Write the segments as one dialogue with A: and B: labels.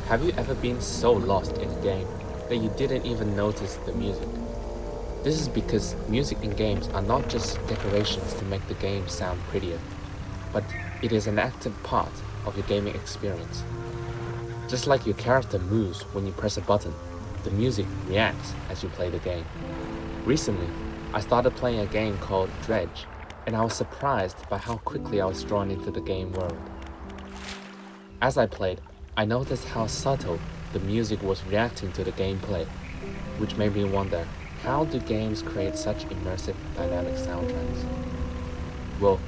A: Have you ever been so lost in a game that you didn't even notice the music? This is because music in games are not just decorations to make the game sound prettier, but it is an active part of your gaming experience. Just like your character moves when you press a button, the music reacts as you play the game. Recently, I started playing a game called Dredge, and I was surprised by how quickly I was drawn into the game world. As I played, I noticed how subtle the music was reacting to the gameplay, which made me wonder, how do games create such immersive, dynamic soundtracks? Well,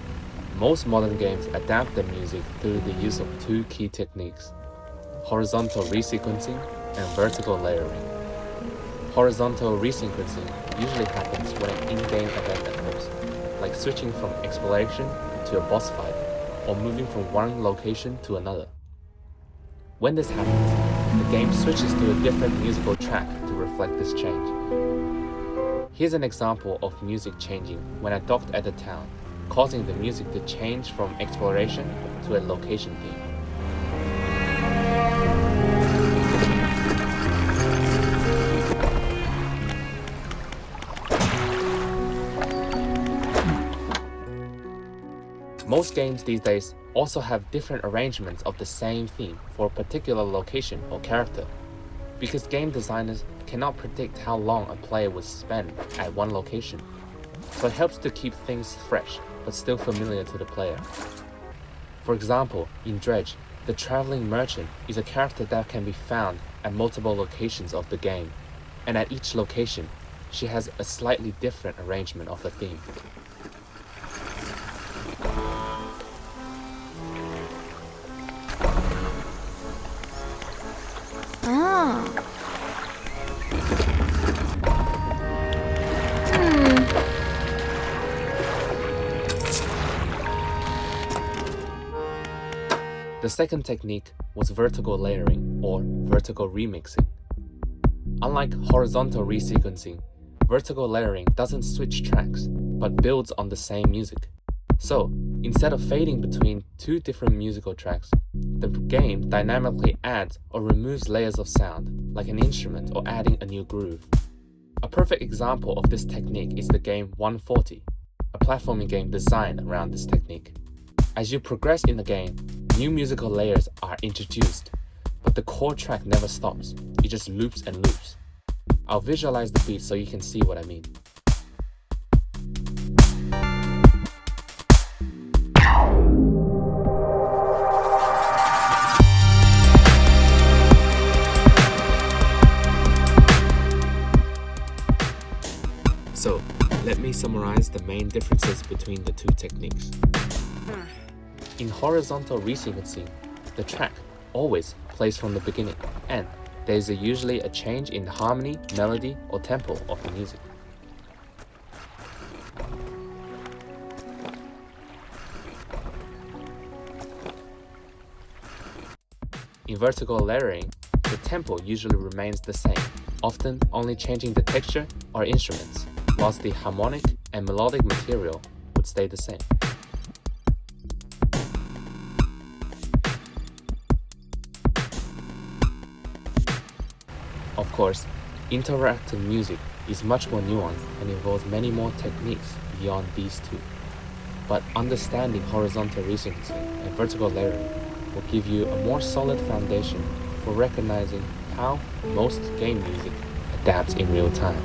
A: most modern games adapt their music through the use of two key techniques: horizontal resequencing and vertical layering. Horizontal resequencing usually happens when an in-game event occurs, like switching from exploration to a boss fight, or moving from one location to another. When this happens, the game switches to a different musical track to reflect this change. Here's an example of music changing when I docked at a town, causing the music to change from exploration to a location theme. Most games these days also have different arrangements of the same theme for a particular location or character, because game designers cannot predict how long a player will spend at one location, so it helps to keep things fresh but still familiar to the player. For example, in Dredge, the Traveling Merchant is a character that can be found at multiple locations of the game, and at each location, she has a slightly different arrangement of the theme.
B: Ah.
A: The second technique was vertical layering, or vertical remixing. Unlike horizontal resequencing, vertical layering doesn't switch tracks, but builds on the same music. So, instead of fading between two different musical tracks, the game dynamically adds or removes layers of sound, like an instrument or adding a new groove. A perfect example of this technique is the game 140, a platforming game designed around this technique. As you progress in the game, new musical layers are introduced, but the core track never stops, it just loops and loops. I'll visualize the beat so you can see what I mean. So, let me summarize the main differences between the two techniques. In horizontal resequencing, the track always plays from the beginning, and there is usually a change in harmony, melody, or tempo of the music. In vertical layering, the tempo usually remains the same, often only changing the texture or instruments, whilst the harmonic and melodic material would stay the same. Of course, interactive music is much more nuanced and involves many more techniques beyond these two. But understanding horizontal resequencing and vertical layering will give you a more solid foundation for recognizing how most game music adapts in real time.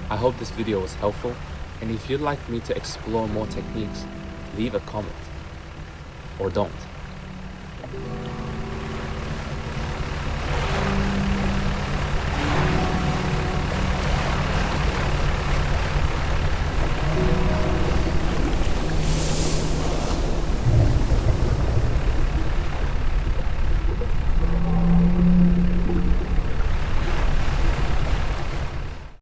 A: I hope this video was helpful, and if you'd like me to explore more techniques, leave a comment. Or don't.